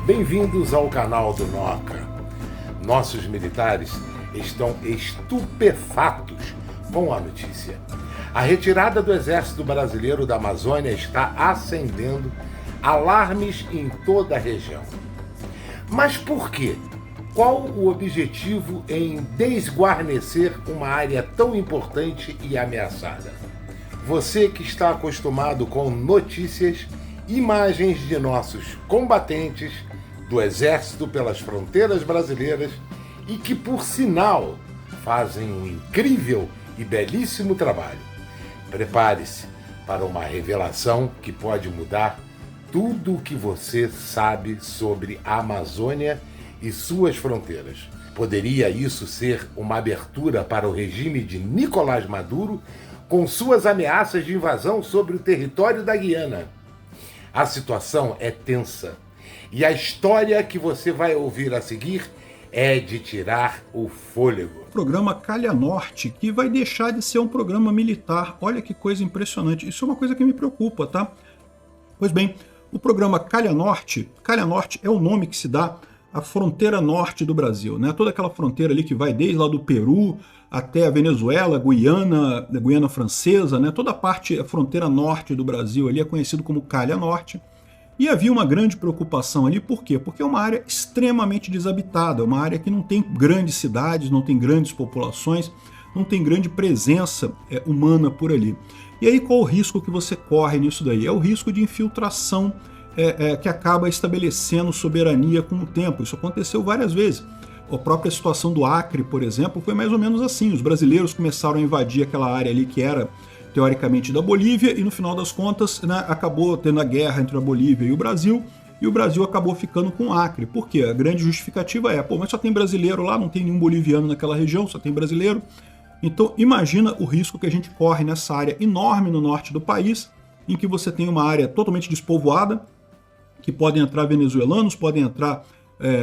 Bem-vindos ao canal do Noca. Nossos militares estão estupefatos com a notícia. A retirada do Exército Brasileiro da Amazônia está acendendo alarmes em toda a região. Mas por quê? Qual o objetivo em desguarnecer uma área tão importante e ameaçada? Você que está acostumado com notícias, imagens de nossos combatentes do Exército pelas fronteiras brasileiras e que, por sinal, fazem um incrível e belíssimo trabalho. Prepare-se para uma revelação que pode mudar tudo o que você sabe sobre a Amazônia e suas fronteiras. Poderia isso ser uma abertura para o regime de Nicolás Maduro com suas ameaças de invasão sobre o território da Guiana? A situação é tensa e a história que você vai ouvir a seguir é de tirar o fôlego. O programa Calha Norte, que vai deixar de ser um programa militar. Olha que coisa impressionante. Isso é uma coisa que me preocupa, tá? Pois bem, o programa Calha Norte é o nome que se dá à fronteira norte do Brasil, né? Toda aquela fronteira ali que vai desde lá do Peru até a Venezuela, Guiana Francesa, né? Toda a fronteira norte do Brasil ali é conhecido como Calha Norte. E havia uma grande preocupação ali, por quê? Porque é uma área extremamente desabitada, uma área que não tem grandes cidades, não tem grandes populações, não tem grande presença humana por ali. E aí qual o risco que você corre nisso daí? É o risco de infiltração que acaba estabelecendo soberania com o tempo. Isso aconteceu várias vezes. A própria situação do Acre, por exemplo, foi mais ou menos assim. Os brasileiros começaram a invadir aquela área ali que era teoricamente da Bolívia, e no final das contas, né, acabou tendo a guerra entre a Bolívia e o Brasil acabou ficando com o Acre. Por quê? A grande justificativa mas só tem brasileiro lá, não tem nenhum boliviano naquela região, só tem brasileiro. Então imagina o risco que a gente corre nessa área enorme no norte do país, em que você tem uma área totalmente despovoada, que podem entrar venezuelanos, podem entrar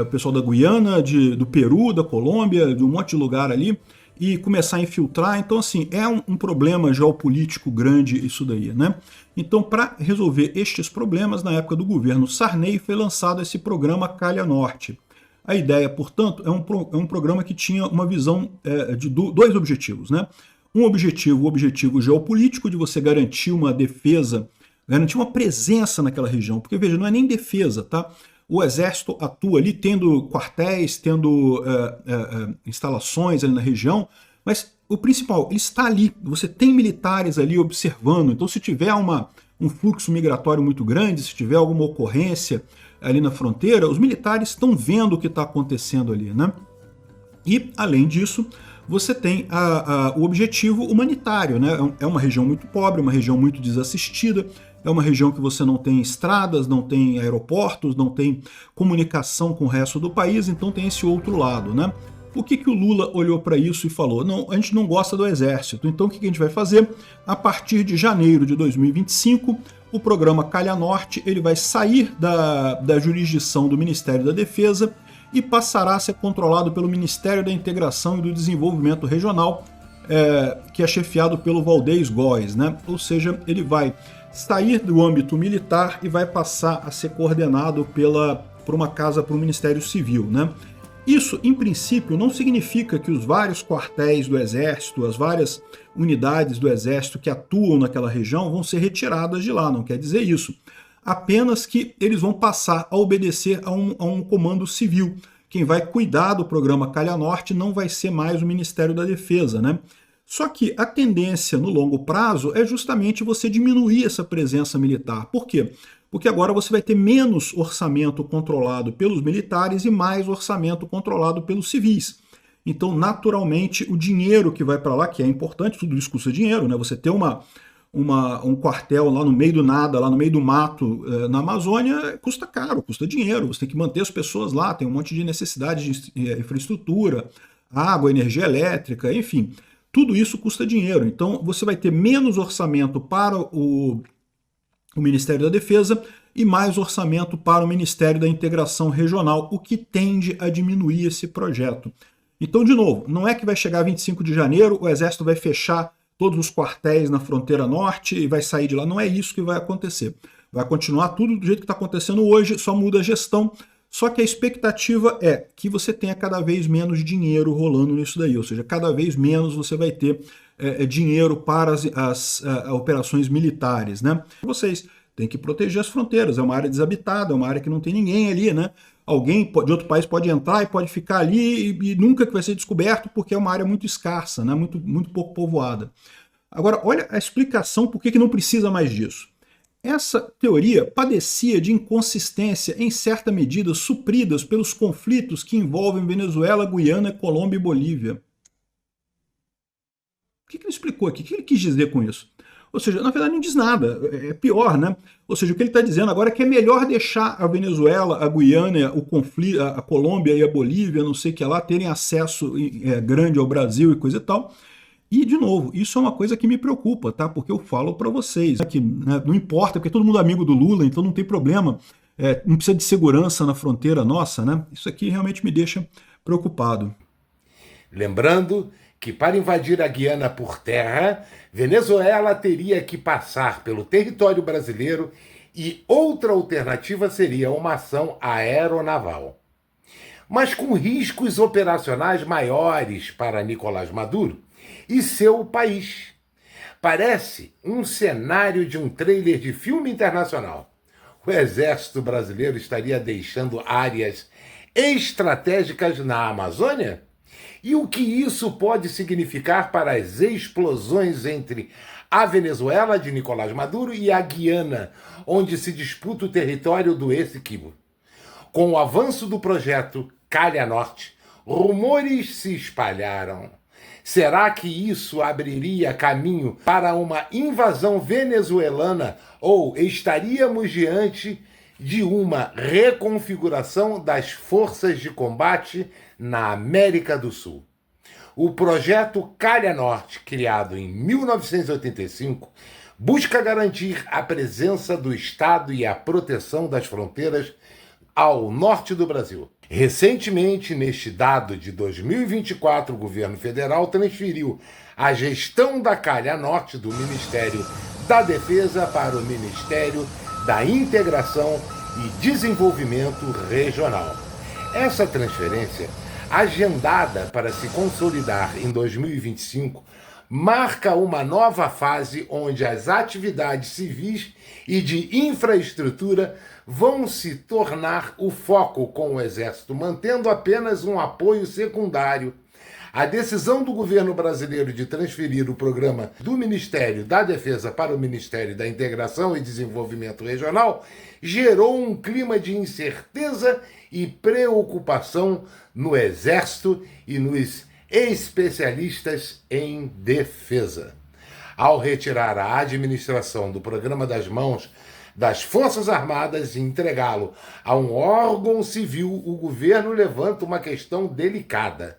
o pessoal da Guiana, do Peru, da Colômbia, de um monte de lugar ali, e começar a infiltrar. Então, assim, é um problema geopolítico grande isso daí, né? Então, para resolver estes problemas, na época do governo Sarney, foi lançado esse programa Calha Norte. A ideia, portanto, é um programa que tinha uma visão de dois objetivos, né? O objetivo geopolítico, de você garantir uma defesa, garantir uma presença naquela região, porque, veja, não é nem defesa, tá? O Exército atua ali tendo quartéis, tendo instalações ali na região, mas o principal, ele está ali, você tem militares ali observando. Então, se tiver um fluxo migratório muito grande, se tiver alguma ocorrência ali na fronteira, os militares estão vendo o que está acontecendo ali, né? E, além disso, você tem o objetivo humanitário, né? É uma região muito pobre, uma região muito desassistida, é uma região que você não tem estradas, não tem aeroportos, não tem comunicação com o resto do país, então tem esse outro lado, né? O que o Lula olhou para isso e falou? Não, a gente não gosta do Exército, então o que a gente vai fazer? A partir de janeiro de 2025, o programa Calha Norte ele vai sair da jurisdição do Ministério da Defesa e passará a ser controlado pelo Ministério da Integração e do Desenvolvimento Regional, que é chefiado pelo Valdez Góes, né? Ou seja, ele vai sair do âmbito militar e vai passar a ser coordenado por um Ministério Civil, né? Isso, em princípio, não significa que os vários quartéis do Exército, as várias unidades do Exército que atuam naquela região vão ser retiradas de lá, não quer dizer isso. Apenas que eles vão passar a obedecer a um comando civil. Quem vai cuidar do programa Calha Norte não vai ser mais o Ministério da Defesa, né? Só que a tendência no longo prazo é justamente você diminuir essa presença militar. Por quê? Porque agora você vai ter menos orçamento controlado pelos militares e mais orçamento controlado pelos civis. Então, naturalmente, o dinheiro que vai para lá, que é importante, tudo isso custa dinheiro, né? Você ter um quartel lá no meio do nada, lá no meio do mato, na Amazônia, custa caro, custa dinheiro. Você tem que manter as pessoas lá, tem um monte de necessidade de infraestrutura, água, energia elétrica, enfim. Tudo isso custa dinheiro. Então, você vai ter menos orçamento para o Ministério da Defesa e mais orçamento para o Ministério da Integração Regional, o que tende a diminuir esse projeto. Então, de novo, não é que vai chegar 25 de janeiro, o Exército vai fechar todos os quartéis na fronteira norte e vai sair de lá. Não é isso que vai acontecer. Vai continuar tudo do jeito que está acontecendo hoje, só muda a gestão, Só que a expectativa é que você tenha cada vez menos dinheiro rolando nisso daí, ou seja, cada vez menos você vai ter dinheiro para as operações militares, né? Vocês têm que proteger as fronteiras, é uma área desabitada, é uma área que não tem ninguém ali, né? Alguém de outro país pode entrar e pode ficar ali e nunca que vai ser descoberto porque é uma área muito escassa, né? Muito pouco povoada. Agora, olha a explicação por que não precisa mais disso. Essa teoria padecia de inconsistência em certa medida supridas pelos conflitos que envolvem Venezuela, Guiana, Colômbia e Bolívia. O que ele explicou aqui? O que ele quis dizer com isso? Ou seja, na verdade não diz nada, é pior, né? Ou seja, o que ele está dizendo agora é que é melhor deixar a Venezuela, a Guiana, o conflito, a Colômbia e a Bolívia, não sei o que lá, terem acesso grande ao Brasil e coisa e tal. E, de novo, isso é uma coisa que me preocupa, tá? Porque eu falo para vocês, né, que não importa, porque todo mundo é amigo do Lula, então não tem problema, não precisa de segurança na fronteira nossa, né? Isso aqui realmente me deixa preocupado. Lembrando que para invadir a Guiana por terra, Venezuela teria que passar pelo território brasileiro e outra alternativa seria uma ação aeronaval. Mas com riscos operacionais maiores para Nicolás Maduro e seu país. Parece um cenário de um trailer de filme internacional. O exército brasileiro estaria deixando áreas estratégicas na Amazônia? E o que isso pode significar para as explosões entre a Venezuela de Nicolás Maduro e a Guiana, onde se disputa o território do Essequibo? Com o avanço do projeto Calha Norte, rumores se espalharam. Será que isso abriria caminho para uma invasão venezuelana ou estaríamos diante de uma reconfiguração das forças de combate na América do Sul? O projeto Calha Norte, criado em 1985, busca garantir a presença do Estado e a proteção das fronteiras ao norte do Brasil. Recentemente, neste dado de 2024, o governo federal transferiu a gestão da Calha Norte do Ministério da Defesa para o Ministério da Integração e Desenvolvimento Regional. Essa transferência, agendada para se consolidar em 2025, marca uma nova fase onde as atividades civis e de infraestrutura vão se tornar o foco, com o Exército mantendo apenas um apoio secundário. A decisão do governo brasileiro de transferir o programa do Ministério da Defesa para o Ministério da Integração e Desenvolvimento Regional gerou um clima de incerteza e preocupação no Exército e nos especialistas em defesa. Ao retirar a administração do programa das mãos das Forças Armadas e entregá-lo a um órgão civil, o governo levanta uma questão delicada.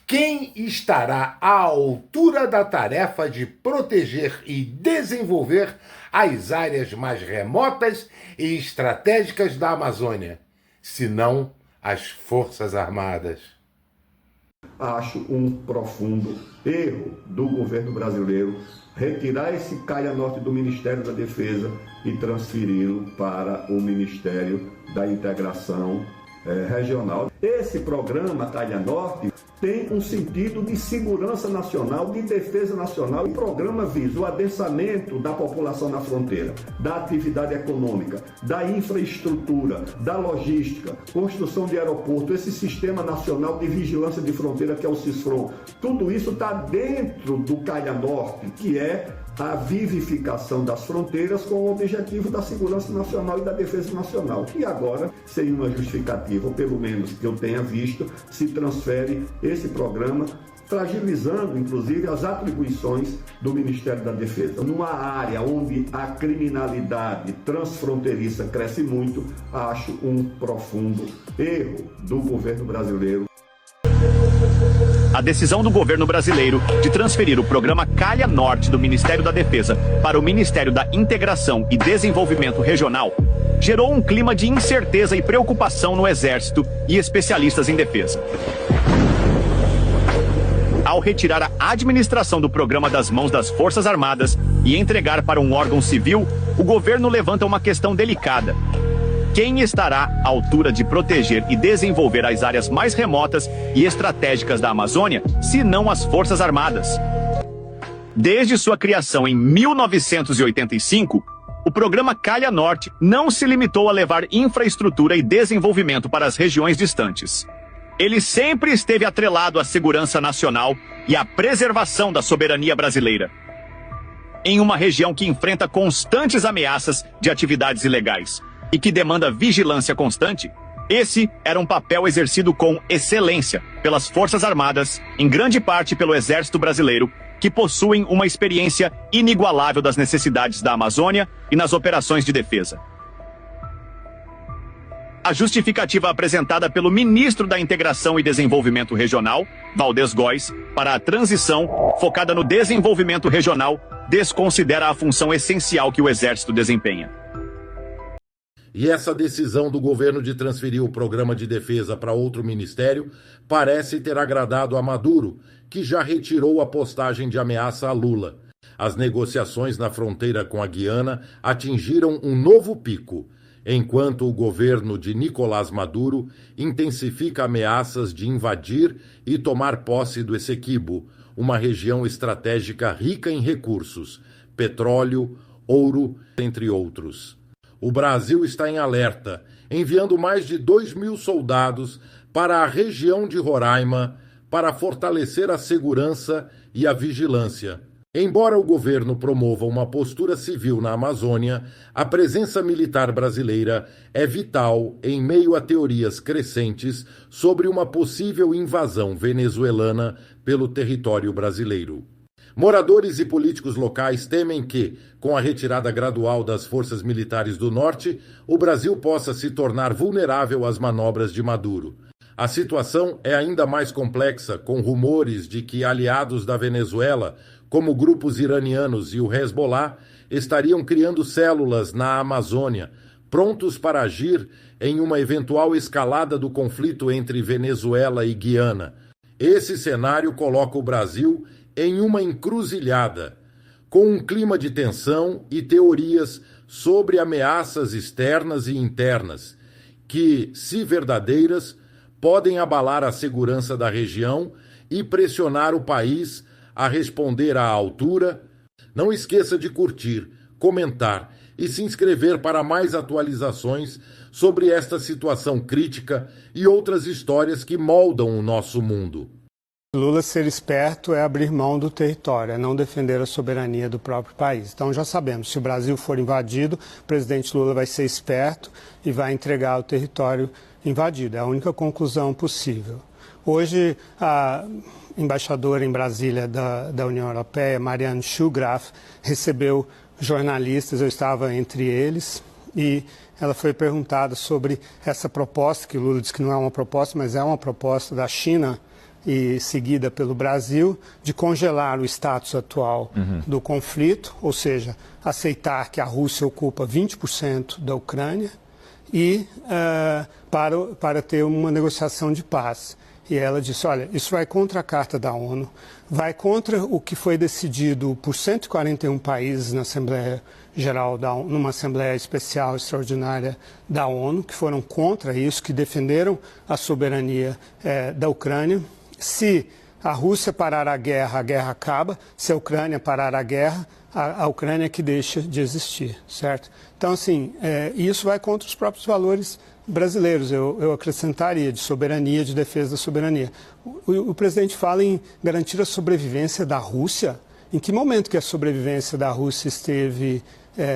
Quem estará à altura da tarefa de proteger e desenvolver as áreas mais remotas e estratégicas da Amazônia, se não as Forças Armadas? Acho um profundo erro do governo brasileiro retirar esse Calha Norte do Ministério da Defesa e transferi-lo para o Ministério da Integração Regional. Esse programa Calha Norte tem um sentido de segurança nacional, de defesa nacional. O programa visa o adensamento da população na fronteira, da atividade econômica, da infraestrutura, da logística, construção de aeroporto, esse Sistema Nacional de Vigilância de Fronteira que é o CISFRON. Tudo isso está dentro do Calha Norte, que é a vivificação das fronteiras com o objetivo da segurança nacional e da defesa nacional. E agora, sem uma justificativa, ou pelo menos que eu tenha visto, se transfere esse programa, fragilizando, inclusive, as atribuições do Ministério da Defesa. Numa área onde a criminalidade transfronteiriça cresce muito, acho um profundo erro do governo brasileiro. A decisão do governo brasileiro de transferir o programa Calha Norte do Ministério da Defesa para o Ministério da Integração e Desenvolvimento Regional gerou um clima de incerteza e preocupação no Exército e especialistas em defesa. Ao retirar a administração do programa das mãos das Forças Armadas e entregar para um órgão civil, o governo levanta uma questão delicada. quem estará à altura de proteger e desenvolver as áreas mais remotas e estratégicas da Amazônia, se não as Forças Armadas? Desde sua criação em 1985, o programa Calha Norte não se limitou a levar infraestrutura e desenvolvimento para as regiões distantes. Ele sempre esteve atrelado à segurança nacional e à preservação da soberania brasileira. Em uma região que enfrenta constantes ameaças de atividades ilegais e que demanda vigilância constante, esse era um papel exercido com excelência pelas Forças Armadas, em grande parte pelo Exército Brasileiro, que possuem uma experiência inigualável das necessidades da Amazônia e nas operações de defesa. A justificativa apresentada pelo ministro da Integração e Desenvolvimento Regional, Valdez Góes, para a transição focada no desenvolvimento regional, desconsidera a função essencial que o Exército desempenha. E essa decisão do governo de transferir o programa de defesa para outro ministério parece ter agradado a Maduro, que já retirou a postagem de ameaça a Lula. As negociações na fronteira com a Guiana atingiram um novo pico, enquanto o governo de Nicolás Maduro intensifica ameaças de invadir e tomar posse do Essequibo, uma região estratégica rica em recursos, petróleo, ouro, entre outros. O Brasil está em alerta, enviando mais de 2.000 soldados para a região de Roraima para fortalecer a segurança e a vigilância. Embora o governo promova uma postura civil na Amazônia, a presença militar brasileira é vital em meio a teorias crescentes sobre uma possível invasão venezuelana pelo território brasileiro. Moradores e políticos locais temem que, com a retirada gradual das forças militares do norte, o Brasil possa se tornar vulnerável às manobras de Maduro. A situação é ainda mais complexa, com rumores de que aliados da Venezuela, como grupos iranianos e o Hezbollah, estariam criando células na Amazônia, prontos para agir em uma eventual escalada do conflito entre Venezuela e Guiana. Esse cenário coloca o Brasil em uma encruzilhada, com um clima de tensão e teorias sobre ameaças externas e internas, que, se verdadeiras, podem abalar a segurança da região e pressionar o país a responder à altura. Não esqueça de curtir, comentar e se inscrever para mais atualizações sobre esta situação crítica e outras histórias que moldam o nosso mundo. Lula ser esperto é abrir mão do território, é não defender a soberania do próprio país. Então já sabemos, se o Brasil for invadido, o presidente Lula vai ser esperto e vai entregar o território invadido. É a única conclusão possível. Hoje, a embaixadora em Brasília da União Europeia, Marianne Schulgraf, recebeu jornalistas, eu estava entre eles, e ela foi perguntada sobre essa proposta, que o Lula disse que não é uma proposta, mas é uma proposta da China, e seguida pelo Brasil, de congelar o status atual do conflito, ou seja, aceitar que a Rússia ocupa 20% da Ucrânia e para ter uma negociação de paz. E ela disse, olha, isso vai contra a Carta da ONU, vai contra o que foi decidido por 141 países na Assembleia Geral, numa Assembleia Especial Extraordinária da ONU, que foram contra isso, que defenderam a soberania da Ucrânia. Se a Rússia parar a guerra acaba. Se a Ucrânia parar a guerra, a Ucrânia é que deixa de existir, certo? Então, assim, isso vai contra os próprios valores brasileiros, eu acrescentaria, de soberania, de defesa da soberania. O presidente fala em garantir a sobrevivência da Rússia. Em que momento que a sobrevivência da Rússia esteve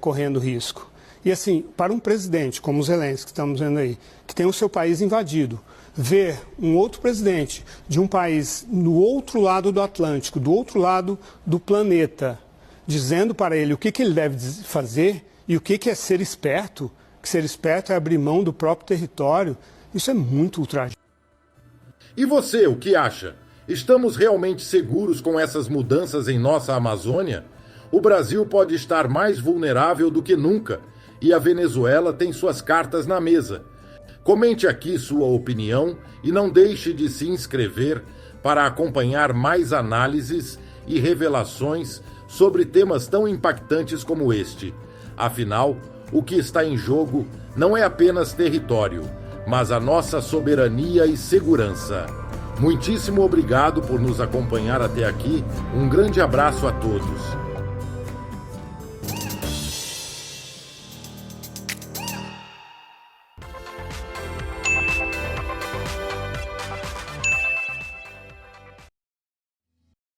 correndo risco? E, assim, para um presidente como o Zelensky, que estamos vendo aí, que tem o seu país invadido, ver um outro presidente de um país no outro lado do Atlântico, do outro lado do planeta, dizendo para ele o que ele deve fazer e o que é ser esperto, que ser esperto é abrir mão do próprio território, isso é muito ultraje. E você, o que acha? Estamos realmente seguros com essas mudanças em nossa Amazônia? O Brasil pode estar mais vulnerável do que nunca e a Venezuela tem suas cartas na mesa. Comente aqui sua opinião e não deixe de se inscrever para acompanhar mais análises e revelações sobre temas tão impactantes como este. Afinal, o que está em jogo não é apenas território, mas a nossa soberania e segurança. Muitíssimo obrigado por nos acompanhar até aqui. Um grande abraço a todos.